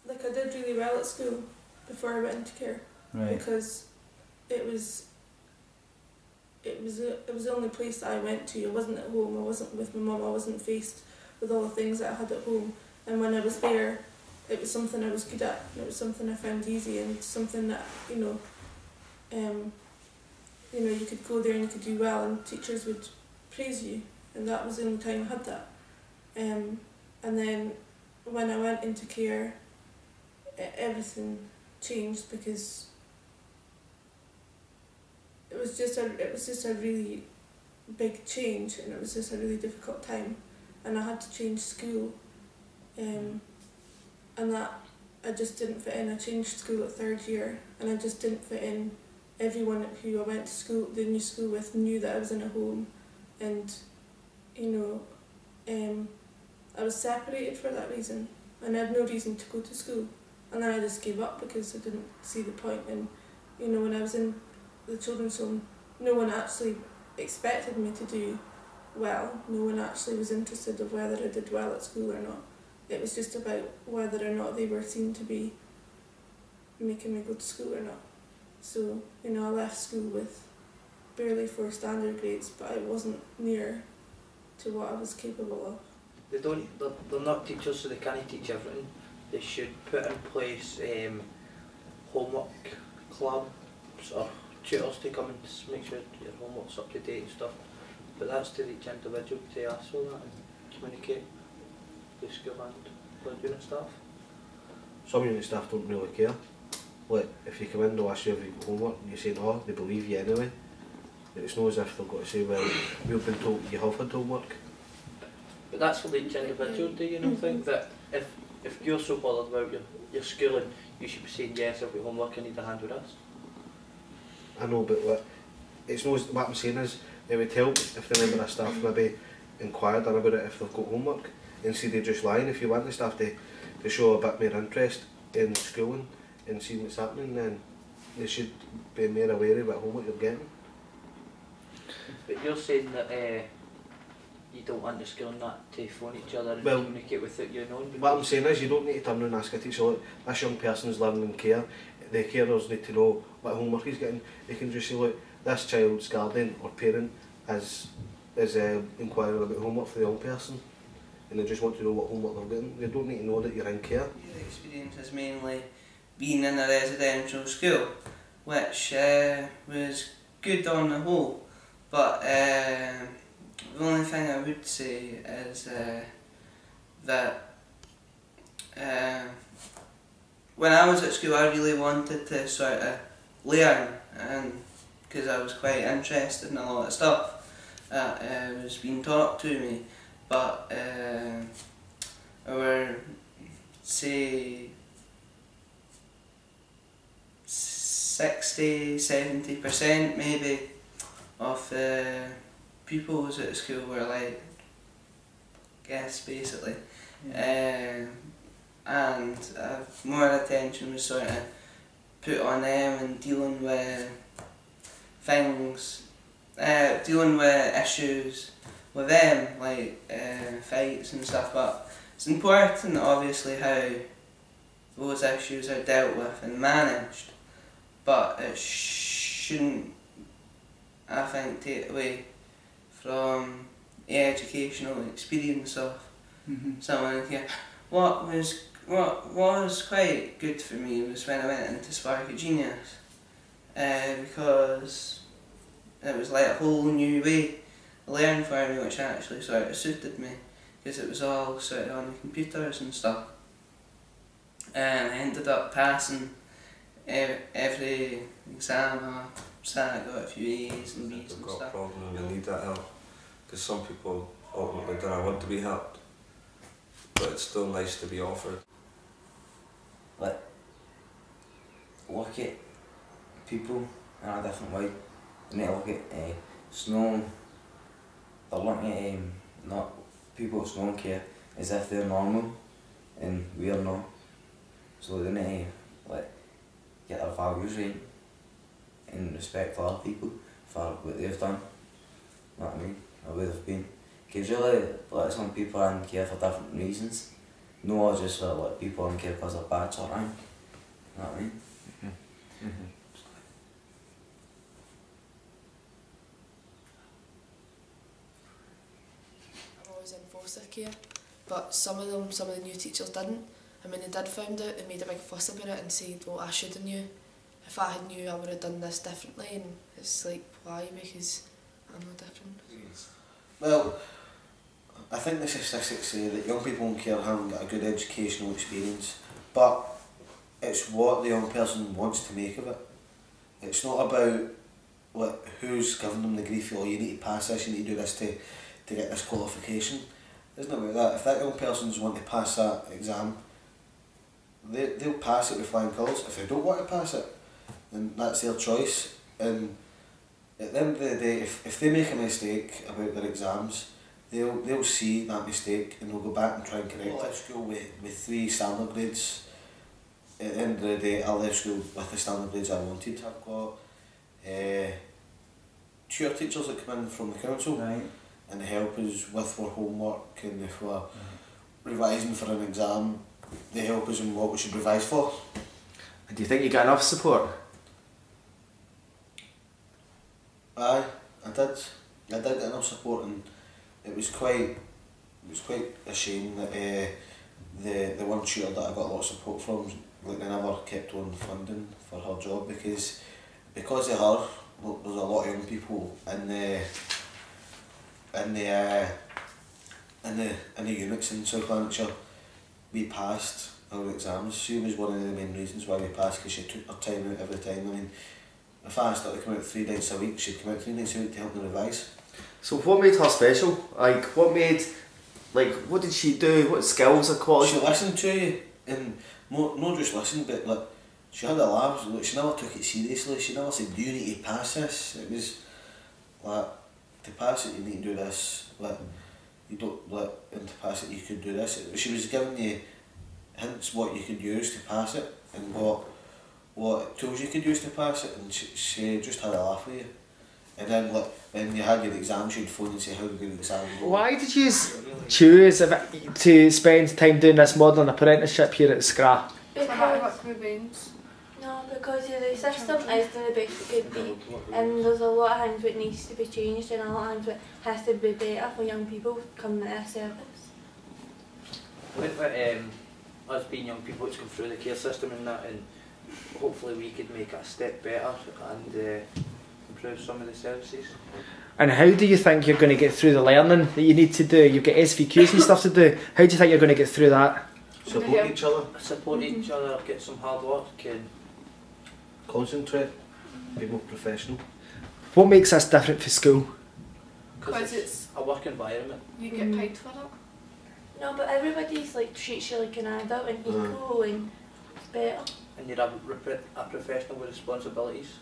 Like, I did really well at school before I went into care, Right. because it was the only place that I went to. I wasn't at home, I wasn't with my mum, I wasn't faced with all the things that I had at home. And when I was there, it was something I was good at, and it was something I found easy, and something that, you could go there and you could do well, and teachers would praise you, and that was the only time I had that. And then when I went into care, everything changed, because it was just a really big change, and it was just a really difficult time, and I had to change school, and that I just didn't fit in. I changed school at 3rd year, and I just didn't fit in. Everyone who I went to school, the new school with, knew that I was in a home, and I was separated for that reason, and I had no reason to go to school. And then I just gave up because I didn't see the point. And when I was in the children's home, no one actually expected me to do well. No one actually was interested of whether I did well at school or not. It was just about whether or not they were seen to be making me go to school or not. So, I left school with barely 4 standard grades, but I wasn't near to what I was capable of. They're not teachers, so they can't teach everything. They should put in place homework clubs or tutors to come and make sure your homework's up to date and stuff. But that's to each individual to ask for that and communicate with school and with unit staff. Some unit staff don't really care. Like, if you come in, they'll ask you if you've got homework, and you say no, they believe you anyway. It's not as if they've got to say, well, we've been told you have had homework. But that's for each individual, do you not think that if you're so bothered about your schooling, you should be saying, yes, I've got homework, I need a hand with this? I know, but what I'm saying is, it would help if the member of staff maybe inquired about it if they've got homework, instead of just lying. If you want the staff to show a bit more interest in schooling and seeing what's happening, then they should be more aware of what homework you're getting. But you're saying that you don't want the school and that to phone each other and communicate with it, What I'm saying is, you don't need to turn around and ask a teacher, look, this young person's learning in care, the carers need to know what homework he's getting. They can just say, look, this child's guardian or parent is inquiring about homework for the young person, and they just want to know what homework they're getting. They don't need to know that you're in care. The experience is mainly being in a residential school, which was good on the whole, but the only thing I would say is that when I was at school, I really wanted to sort of learn, and because I was quite interested in a lot of stuff that was being taught to me, but our, say, 60–70% maybe of the pupils at school were like guests, basically, and more attention was sort of put on them and dealing with things, dealing with issues with them, like fights and stuff. But it's important, obviously, how those issues are dealt with and managed, but it shouldn't, I think, take away from the educational experience of someone here. What was quite good for me was when I went into SIRRC Genius, because it was like a whole new way to learn for me, which actually sort of suited me, because it was all sort of on the computers and stuff. And I ended up passing every exam I sat. I got a few A's and B's and stuff. They've got a problem and they need that help, because some people ultimately don't want to be helped, but it's still nice to be offered. Like, look at people in a different way. You need to look at snow. They're looking at not people with snow care as if they're normal and we're not. So they need to get their values right and respect for other people for what they've done. You know what I mean? Or where they've been. Because really, like, some people aren't care for different reasons. No, just like people aren't care because they're bad sort of thing. You know what I mean? I'm always in foster care, but some of the new teachers didn't. And when they did find out, they made a big fuss about it and said, well, I should have knew. If I had knew, I would have done this differently. And it's like, why? Because I'm no different. Well, I think the statistics say that young people in care haven't got a good educational experience, but it's what the young person wants to make of it. It's not about who's giving them the grief, or you need to pass this, you need to do this to get this qualification. It's not about that. If that young person's want to pass that exam, they'll pass it with flying colours. If they don't want to pass it, then that's their choice. And at the end of the day, if they make a mistake about their exams, they'll see that mistake and they'll go back and try and correct it. I left school with 3 standard grades. At the end of the day, I left school with the standard grades I wanted. I've got tutor teachers that come in from the council, Right. and they help us with our homework, and if we're revising for an exam, they help us in what we should revise for. And do you think you got enough support? Aye, I did get enough support, and it was quite a shame that the one tutor that I got a lot of support from, like, they never kept on funding for her job, because of her, there's a lot of young people in the units in South Lanarkshire. We passed our exams. She was one of the main reasons why we passed, because she took her time out every time. I mean, if I asked her to come out 3 nights a week, she'd come out 3 nights a week to help me revise. So what made her special? Like, what did she do? What skills or qualities? She listened to you, and not just listen, but like, she had a laugh. Like, she never took it seriously. She never said, "Do you need to pass this?" It was like, to pass it, you need to do this. Like, you don't like, and to pass it, you could do this. She was giving you hints what you could use to pass it, and what tools you could use to pass it, and she just had a laugh with you. And then, like, when you had your exam, she'd phone and say, "How did your exam go?" Why did you choose to spend time doing this modelling apprenticeship here at SIRRC? Because the system is the best it could be, and there's a lot of things that needs to be changed, and a lot of things that has to be better for young people coming to this service. With us being young people that's come through the care system and that, and hopefully we could make it a step better and improve some of the services. And how do you think you're going to get through the learning that you need to do? You've got SVQs and stuff to do. How do you think you're going to get through that? Support each other. Support each other, get some hard work, and concentrate, be more professional. What makes this different for school? Because it's a work environment. You get paid for it. No, but everybody's like treats you like an adult and equal, and it's better. And you're a professional with responsibilities.